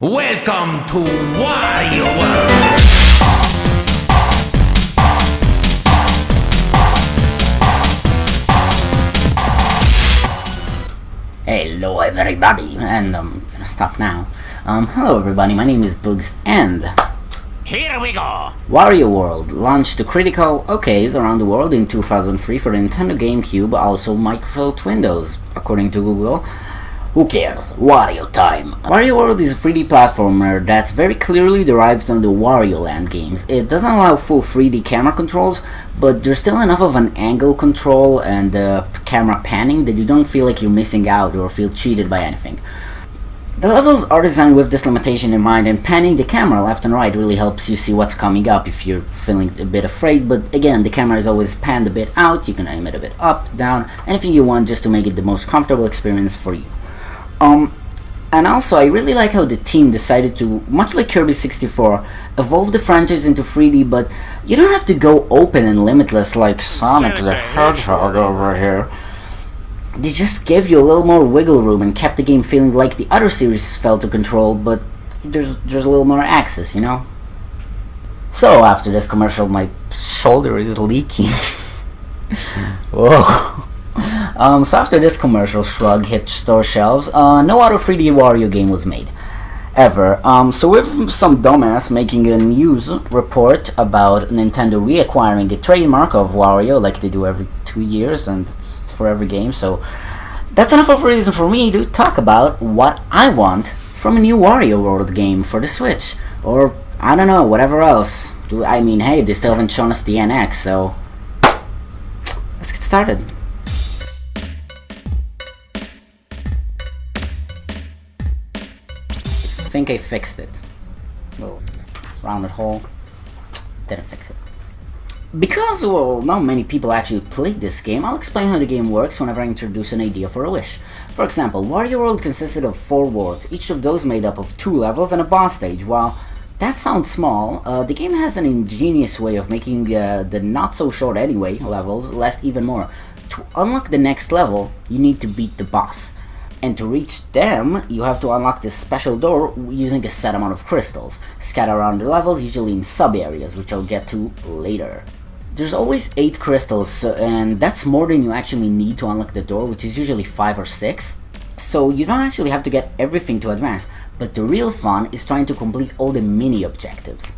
Welcome to Wario World! Hello everybody, and I'm gonna stop now. Hello everybody, my name is Boogs, and Here we go! Wario World launched to critical OKs around the world in 2003 for the Nintendo GameCube, also Microsoft Windows, according to Google. Who cares? Wario time! Wario World is a 3D platformer that's very clearly derived from the Wario Land games. It doesn't allow full 3D camera controls, but there's still enough of an angle control and camera panning that you don't feel like you're missing out or feel cheated by anything. The levels are designed with this limitation in mind, and panning the camera left and right really helps you see what's coming up if you're feeling a bit afraid, but again, the camera is always panned a bit out. You can aim it a bit up, down, anything you want just to make it the most comfortable experience for you. And also, I really like how the team decided to, much like Kirby 64, evolve the franchise into 3D, but you don't have to go open and limitless like Sonic the Hedgehog over here. They just gave you a little more wiggle room and kept the game feeling like the other series felt to control, but there's a little more access, you know? So, after this commercial, my shoulder is leaking. Whoa. So after this commercial shrug hit store shelves, no other 3D Wario game was made. Ever. So with some dumbass making a news report about Nintendo reacquiring the trademark of Wario like they do every 2 years and it's for every game, so that's enough of a reason for me to talk about what I want from a new Wario World game for the Switch. Or, I don't know, whatever else. I mean, hey, they still haven't shown us the NX, so let's get started. I think I fixed it. Little rounded hole. Didn't fix it. Because, well, not many people actually played this game, I'll explain how the game works whenever I introduce an idea for a wish. For example, Wario World consisted of 4 worlds, each of those made up of 2 levels and a boss stage. While that sounds small, the game has an ingenious way of making the not-so-short anyway levels last even more. To unlock the next level, you need to beat the boss. And to reach them, you have to unlock this special door using a set amount of crystals, scattered around the levels, usually in sub-areas, which I'll get to later. There's always 8 crystals, and that's more than you actually need to unlock the door, which is usually 5 or 6. So you don't actually have to get everything to advance, but the real fun is trying to complete all the mini objectives.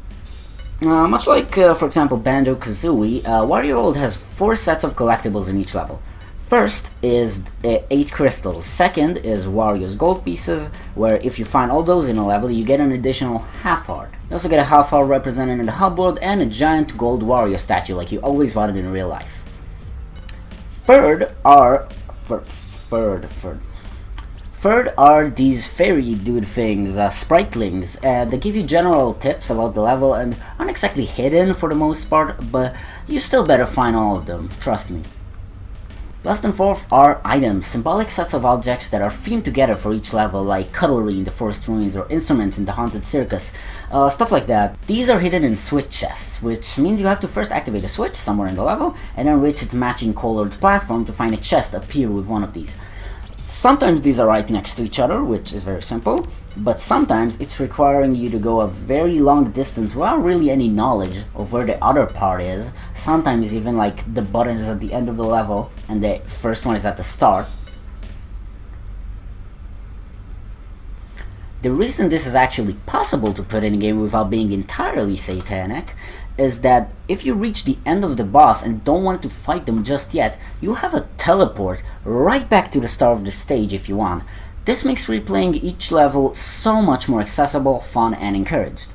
Much like, for example, Banjo-Kazooie, Wario World has 4 sets of collectibles in each level. First is 8 crystals. Second is Wario's gold pieces, where if you find all those in a level, you get an additional half heart. You also get a half heart represented in the hub world and a giant gold Wario statue like you always wanted in real life. Third are these fairy dude things, spritlings, that give you general tips about the level and aren't exactly hidden for the most part, but you still better find all of them, trust me. Last and fourth are items, symbolic sets of objects that are themed together for each level, like cutlery in the Forest Ruins or instruments in the Haunted Circus, stuff like that. These are hidden in switch chests, which means you have to first activate a switch somewhere in the level, and then reach its matching colored platform to find a chest appear with one of these. Sometimes these are right next to each other, which is very simple, but sometimes it's requiring you to go a very long distance without really any knowledge of where the other part is. Sometimes even like the button is at the end of the level and the first one is at the start. The reason this is actually possible to put in a game without being entirely satanic is that if you reach the end of the boss and don't want to fight them just yet, you have a teleport right back to the start of the stage if you want. This makes replaying each level so much more accessible, fun, and encouraged.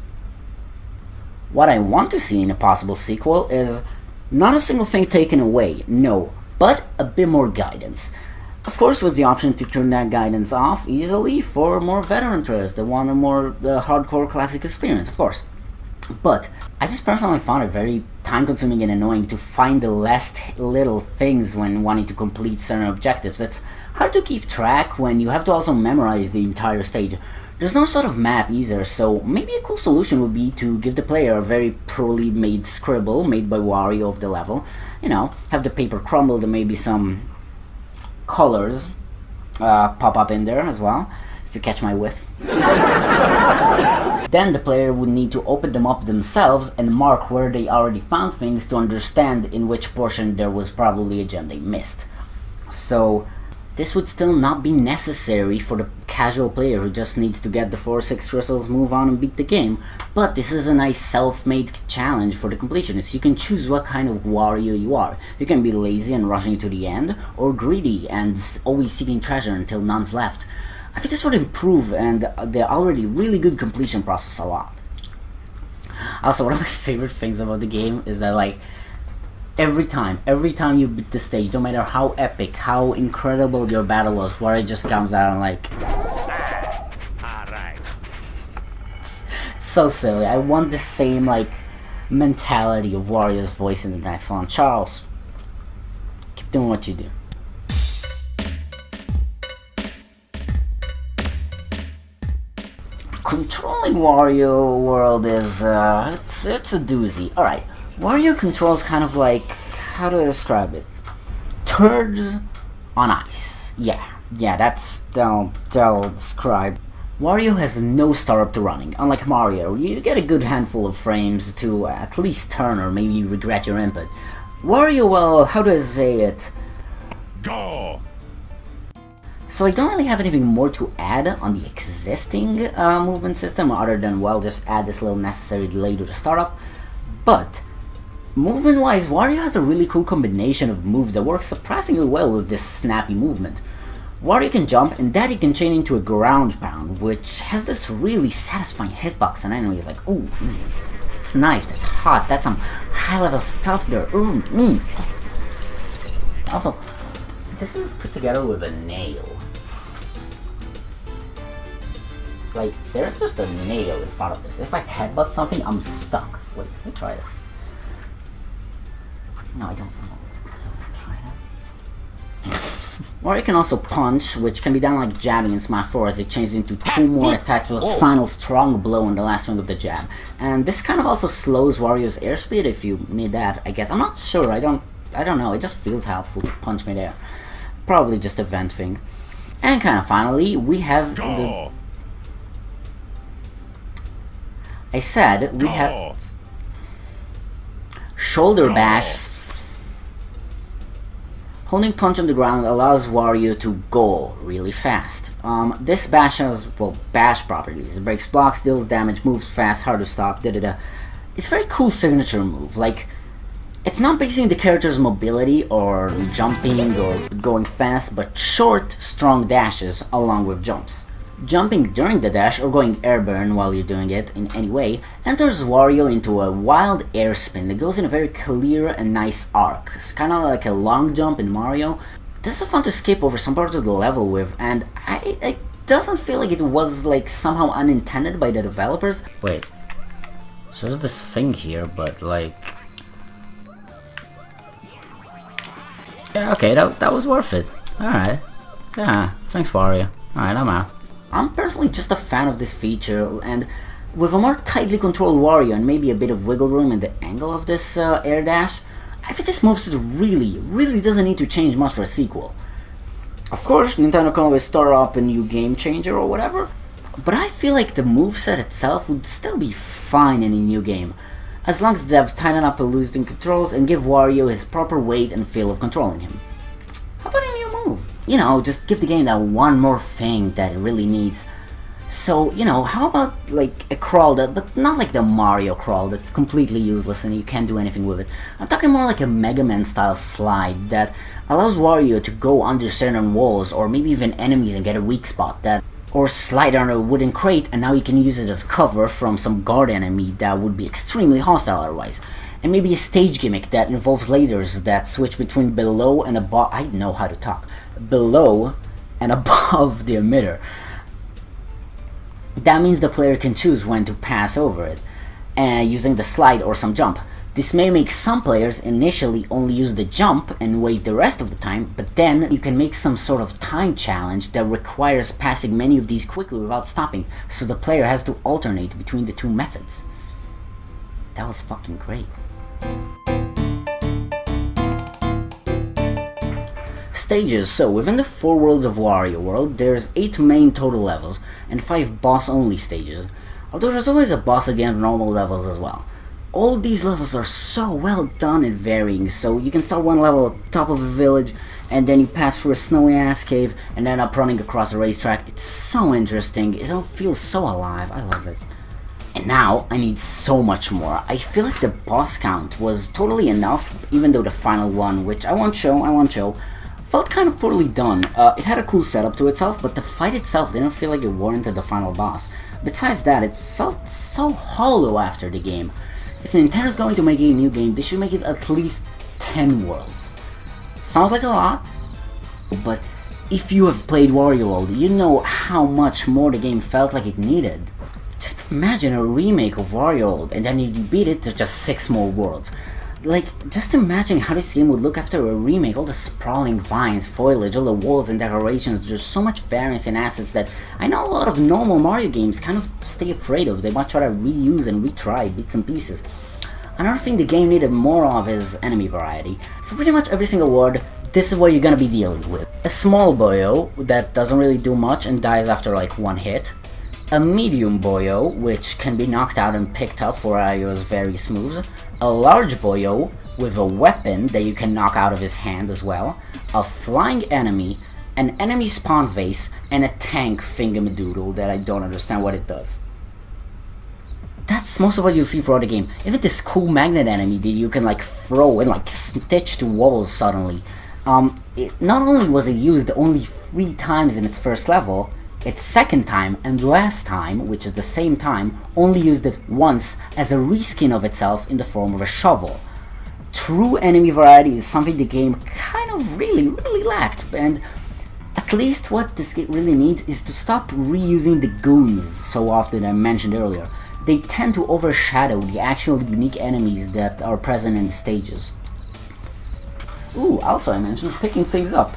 What I want to see in a possible sequel is not a single thing taken away, no, but a bit more guidance. Of course, with the option to turn that guidance off easily for more veteran players that want a more hardcore classic experience, of course. But I just personally found it very time-consuming and annoying to find the last little things when wanting to complete certain objectives. It's hard to keep track when you have to also memorize the entire stage. There's no sort of map either, so maybe a cool solution would be to give the player a very poorly made scribble made by Wario of the level. You know, have the paper crumbled and maybe some colors pop up in there as well. if you catch my whiff. Then the player would need to open them up themselves and mark where they already found things to understand in which portion there was probably a gem they missed. So this would still not be necessary for the casual player who just needs to get the 4 or 6 crystals, move on and beat the game, but this is a nice self-made challenge for the completionist. You can choose what kind of Wario you are. You can be lazy and rushing to the end, or greedy and always seeking treasure until none's left. I think this would improve and the already really good completion process a lot. Also, one of my favorite things about the game is that, like, every time you beat the stage, no matter how epic, how incredible your battle was, Wario just comes out and like... Alright. So silly. I want the same, like, mentality of Wario's voice in the next one. Charles, keep doing what you do. Controlling Wario World is, it's a doozy. Alright, Wario controls kind of like, how do I describe it? Turds on ice. Yeah, that's, they'll describe. Wario has no startup to running. Unlike Mario, you get a good handful of frames to at least turn or maybe regret your input. Wario, well, how do I say it? Go! So I don't really have anything more to add on the existing movement system other than, well, just add this little necessary delay to the startup. But movement-wise, Wario has a really cool combination of moves that works surprisingly well with this snappy movement. Wario can jump, and that he can chain into a ground pound, which has this really satisfying hitbox, and I know he's like, ooh, it's nice, that's hot, that's some high-level stuff there, ooh, Also, this is put together with a nail. Like, there's just a nail in front of this. If I headbutt something, I'm stuck. Wait, let me try this. No, I don't know. Try that. Wario can also punch, which can be done like jabbing in Smash 4 as it changes into 2 more attacks with a final strong blow in the last swing of the jab. And this kind of also slows Wario's airspeed if you need that, I guess. I'm not sure, I don't know, it just feels helpful to punch me there. Probably just a vent thing. And kind of finally, we have the... I said we have shoulder bash. Holding punch on the ground allows Wario to go really fast. This bash has, well, bash properties. It breaks blocks, deals damage, moves fast, hard to stop, da-da-da. It's a very cool signature move. Like, it's not basing the character's mobility or jumping or going fast, but short, strong dashes along with jumps. Jumping during the dash or going airborne while you're doing it in any way enters Wario into a wild air spin that goes in a very clear and nice arc. It's kind of like a long jump in Mario. This is fun to skip over some part of the level with, and it doesn't feel like it was like somehow unintended by the developers. Wait, so there's this thing here, but like... Yeah, okay, that was worth it. Alright. Yeah, thanks Wario. Alright, I'm out. I'm personally just a fan of this feature, and with a more tightly controlled Wario and maybe a bit of wiggle room in the angle of this air dash, I think this moveset really doesn't need to change much for a sequel. Of course, Nintendo can always start up a new game changer or whatever, but I feel like the moveset itself would still be fine in a new game, as long as the devs tighten up the losing controls and give Wario his proper weight and feel of controlling him. How about a new move? You know, just give the game that one more thing that it really needs. So, you know, how about like a crawl but not like the Mario crawl that's completely useless and you can't do anything with it. I'm talking more like a Mega Man style slide that allows Wario to go under certain walls or maybe even enemies and get a weak spot, that, or slide under a wooden crate and now you can use it as cover from some guard enemy that would be extremely hostile otherwise. And maybe a stage gimmick that involves lasers that switch between below and above. I know how to talk. Below and above the emitter. That means the player can choose when to pass over it, using the slide or some jump. This may make some players initially only use the jump and wait the rest of the time, but then you can make some sort of time challenge that requires passing many of these quickly without stopping, so the player has to alternate between the two methods. That was fucking great. Stages. So, within the 4 worlds of Wario World, there's 8 main total levels, and 5 boss-only stages. Although there's always a boss at the end of normal levels as well. All these levels are so well done and varying, so you can start one level at the top of a village, and then you pass through a snowy ass cave, and end up running across a racetrack. It's so interesting, it all feels so alive, I love it. And now, I need so much more. I feel like the boss count was totally enough, even though the final one, which I won't show, felt kind of poorly done. It had a cool setup to itself, but the fight itself didn't feel like it warranted the final boss. Besides that, it felt so hollow after the game. If Nintendo's going to make a new game, they should make it at least 10 worlds. Sounds like a lot, but if you have played Wario World, you know how much more the game felt like it needed. Just imagine a remake of Wario World, and then you beat it to just 6 more worlds. Like, just imagine how this game would look after a remake. All the sprawling vines, foliage, all the walls and decorations, there's so much variance in assets that I know a lot of normal Mario games kind of stay afraid of. They much rather reuse and retry bits and pieces. Another thing the game needed more of is enemy variety. For pretty much every single world, this is what you're gonna be dealing with. A small boyo that doesn't really do much and dies after like 1 hit. A medium boyo, which can be knocked out and picked up for Wario's various moves. A large boyo with a weapon that you can knock out of his hand as well. A flying enemy, an enemy spawn vase, and a tank thingamadoodle that I don't understand what it does. That's most of what you'll see throughout the game. Even this cool magnet enemy that you can like throw and like stitch to walls suddenly. Not only was it used only 3 times in its first level, its second time and last time, which is the same time, only used it once as a reskin of itself in the form of a shovel. True enemy variety is something the game kind of really lacked, and at least what this game really needs is to stop reusing the goons so often I mentioned earlier. They tend to overshadow the actual unique enemies that are present in the stages. Ooh, also I mentioned picking things up.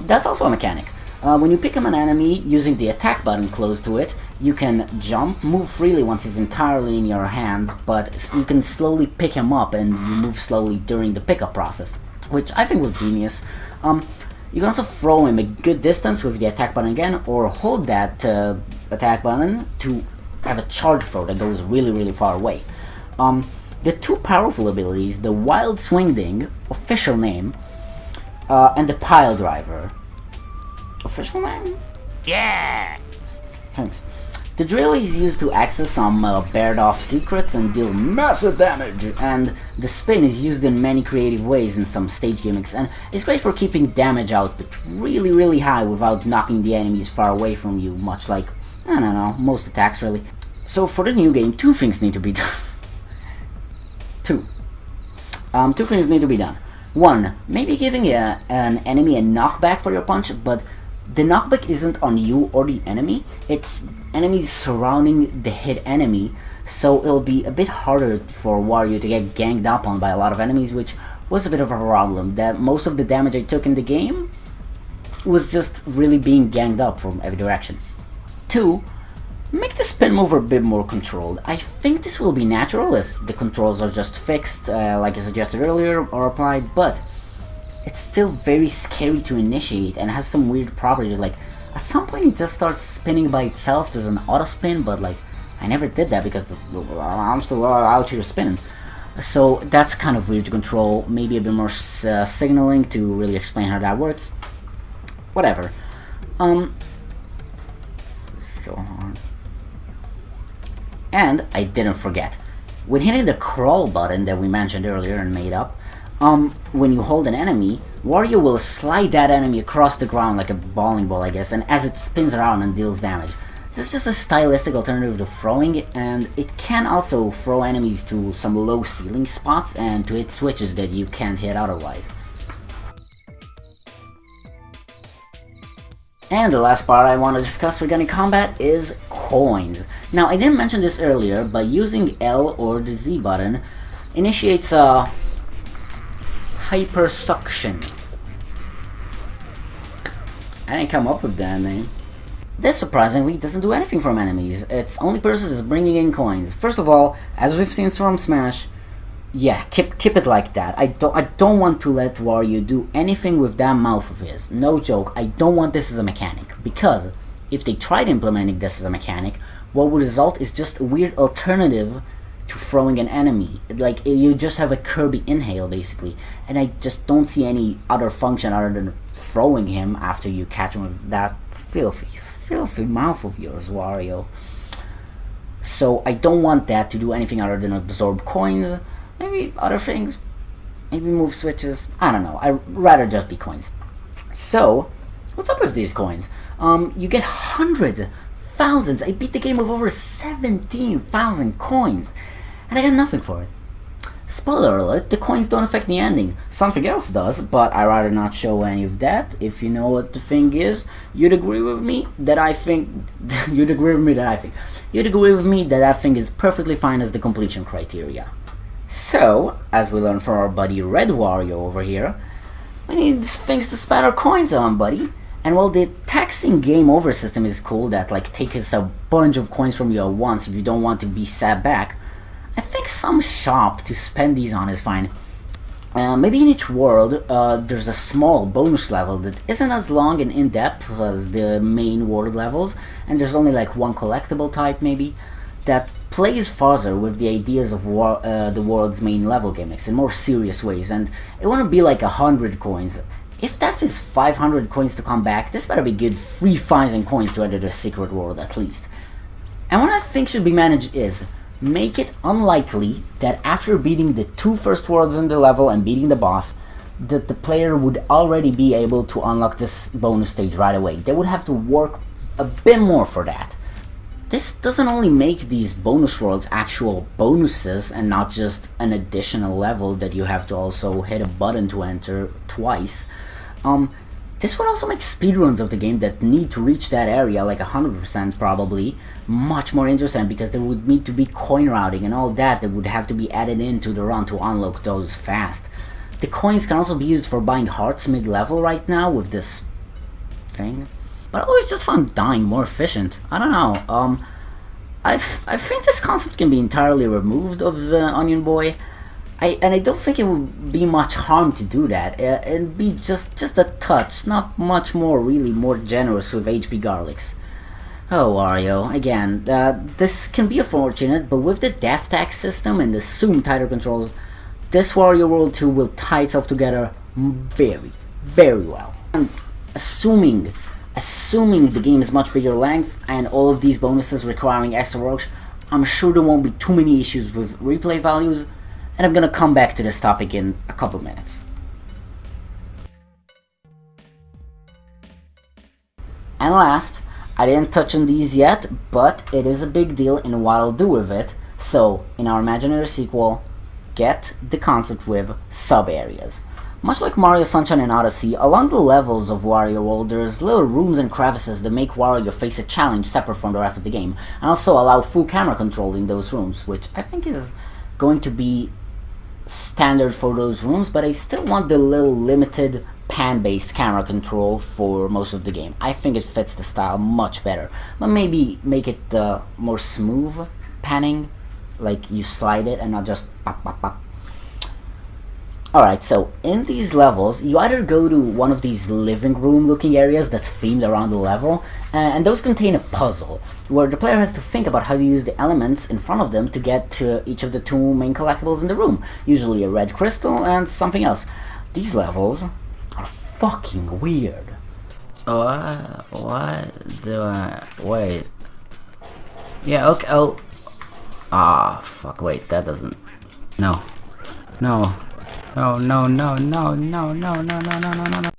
That's also a mechanic. When you pick up an enemy using the attack button close to it, you can jump, move freely once he's entirely in your hands, but you can slowly pick him up and you move slowly during the pickup process, which I think was genius. You can also throw him a good distance with the attack button again, or hold that attack button to have a charge throw that goes really far away. The 2 powerful abilities, the Wild Swing Ding, official name, and the Pile Driver. Official name? Yeah! Thanks. The drill is used to access some bared off secrets and deal massive damage, and the spin is used in many creative ways in some stage gimmicks, and it's great for keeping damage output really high without knocking the enemies far away from you, much like, I don't know, most attacks really. So for the new game, 2 things need to be done. 2 things need to be done. 1, maybe giving an enemy a knockback for your punch, but the knockback isn't on you or the enemy, it's enemies surrounding the hit enemy, so it'll be a bit harder for Wario to get ganged up on by a lot of enemies, which was a bit of a problem, that most of the damage I took in the game was just really being ganged up from every direction. 2, make the spin mover a bit more controlled. I think this will be natural if the controls are just fixed, like I suggested earlier, or applied, but it's still very scary to initiate and has some weird properties, like at some point it just starts spinning by itself. There's an auto spin, but like I never did that because I'm still out here spinning. So that's kind of weird to control. Maybe a bit more signaling to really explain how that works. Whatever. So hard. And I didn't forget, when hitting the crawl button that we mentioned earlier and made up, when you hold an enemy, Wario will slide that enemy across the ground like a bowling ball, I guess, and as it spins around and deals damage. This is just a stylistic alternative to throwing, and it can also throw enemies to some low ceiling spots and to hit switches that you can't hit otherwise. And the last part I want to discuss regarding combat is coins. Now, I didn't mention this earlier, but using L or the Z button initiates a hyper suction. I didn't come up with that name. This surprisingly doesn't do anything from enemies. Its only purpose is bringing in coins. First of all, as we've seen from Smash, Yeah, keep it like that. I don't want to let Wario do anything with that mouth of his. No joke. I don't want this as a mechanic, because if they tried implementing this as a mechanic, what would result is just a weird alternative to throwing an enemy. Like, you just have a Kirby inhale basically, and I just don't see any other function other than throwing him after you catch him with that filthy mouth of yours, Wario. So I don't want that to do anything other than absorb coins. Maybe other things, maybe move switches, I don't know. I'd rather just be coins. So, what's up with these coins? You get hundreds, thousands. I beat the game with over 17,000 coins, and I got nothing for it. Spoiler alert, the coins don't affect the ending. Something else does, but I'd rather not show any of that. If you know what the thing is, you'd agree with me that I think... you'd agree with me that that thing is perfectly fine as the completion criteria. So, as we learned from our buddy Red Wario over here, we need things to spend our coins on, buddy. And while the taxing game over system is cool, that like takes a bunch of coins from you at once if you don't want to be sat back, I think some shop to spend these on is fine. Maybe in each world, there's a small bonus level that isn't as long and in-depth as the main world levels, and there's only like one collectible type maybe, that plays further with the ideas of the world's main level gimmicks in more serious ways, and it wouldn't be like 100 coins. If that is 500 coins to come back, this better be good 3,000 coins to enter the secret world at least. And what I think should be managed is, make it unlikely that after beating the 2 first worlds in the level and beating the boss, that the player would already be able to unlock this bonus stage right away. They would have to work a bit more for that. This doesn't only make these bonus worlds actual bonuses and not just an additional level that you have to also hit a button to enter twice. This would also make speedruns of the game that need to reach that area, like 100% probably, much more interesting, because there would need to be coin routing and all that would have to be added into the run to unlock those fast. The coins can also be used for buying hearts mid-level right now with this thing. But I always just found dying more efficient. I don't know. I think this concept can be entirely removed of the Onion Boy. I don't think it would be much harm to do that. It'd be just a touch, not much more, really more generous with HP Garlics. Oh, Wario, again, this can be unfortunate, but with the death tax system and the soon tighter controls, this Wario World 2 will tie itself together very, very well. And assuming the game is much bigger length and all of these bonuses requiring extra work, I'm sure there won't be too many issues with replay values, and I'm gonna come back to this topic in a couple minutes. And last, I didn't touch on these yet, but it is a big deal in what I'll do with it. So, in our imaginary sequel, get the concept with sub-areas. Much like Mario Sunshine and Odyssey, along the levels of Wario World, there's little rooms and crevices that make Wario face a challenge separate from the rest of the game, and also allow full camera control in those rooms, which I think is going to be standard for those rooms, but I still want the little limited pan-based camera control for most of the game. I think it fits the style much better, but maybe make it more smooth panning, like you slide it and not just pop pop pop. Alright, so in these levels, you either go to one of these living room looking areas that's themed around the level, and those contain a puzzle, where the player has to think about how to use the elements in front of them to get to each of the 2 main collectibles in the room, usually a red crystal and something else. These levels are fucking weird. Wait. Yeah, okay, oh. Ah, fuck, wait, that doesn't... No. No. No, no, no, no, no, no, no, no, no, no, no.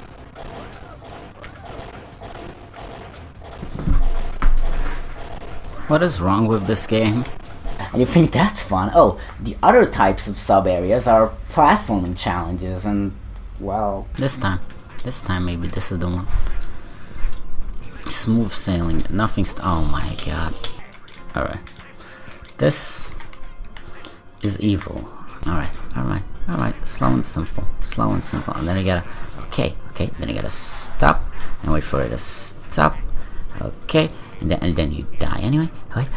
What is wrong with this game? And you think that's fun? Oh, the other types of sub-areas are platforming challenges, and, well... This time maybe this is the one. Smooth sailing, nothing's... Oh my god. Alright. This is evil. Alright. Slow and simple. And then you gotta... Okay. Then you gotta stop and wait for it to stop. Okay. And then you die anyway. Okay.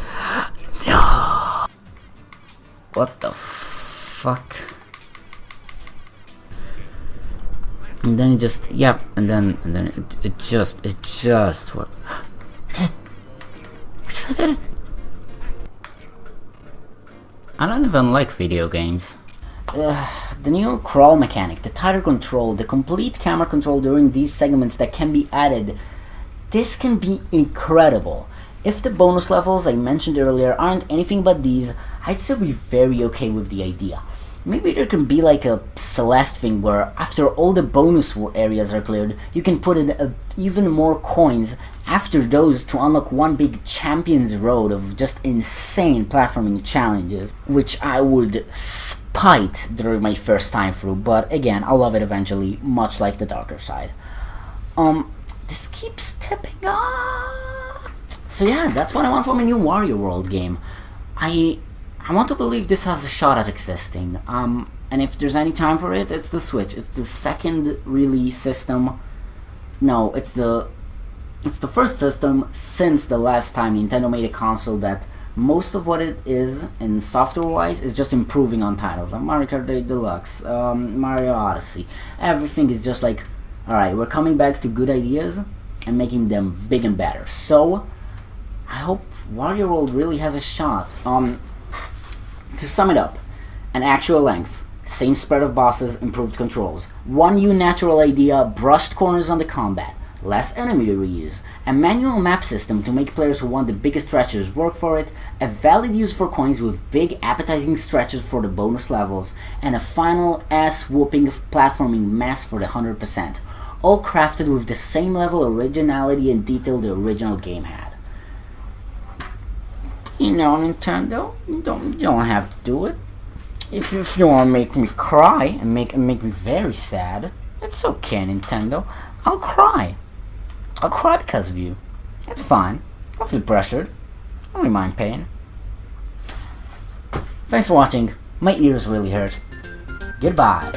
No! What the fuck? And then it just, yep, and then it just what? I did it. I don't even like video games. The new crawl mechanic, the tighter control, the complete camera control during these segments that can be added. This can be incredible. If the bonus levels I mentioned earlier aren't anything but these, I'd still be very okay with the idea. Maybe there can be like a Celeste thing where after all the bonus areas are cleared, you can put in even more coins after those to unlock one big Champions Road of just insane platforming challenges, which I would spite during my first time through, but again, I'll love it eventually, much like the darker side. This keeps tipping up. So yeah, that's what I want from a new Wario World game. I want to believe this has a shot at existing. And if there's any time for it, it's the Switch. It's the second release system. No, it's the first system since the last time Nintendo made a console that most of what it is, in software-wise, is just improving on titles. Like Mario Kart 8 Deluxe, Mario Odyssey. Everything is just like, alright, we're coming back to good ideas and making them big and better. So, I hope Wario World really has a shot. To sum it up, an actual length, same spread of bosses, improved controls, one new natural idea, brushed corners on the combat, less enemy reuse, a manual map system to make players who want the biggest stretches work for it, a valid use for coins with big appetizing stretches for the bonus levels, and a final ass-whooping platforming mess for the 100%, all crafted with the same level of originality and detail the original game had. You know, Nintendo, you don't have to do it. If you want to make me cry and make me very sad, it's okay, Nintendo. I'll cry. I'll cry because of you. It's fine. I don't feel pressured. I don't mind pain. Thanks for watching. My ears really hurt. Goodbye.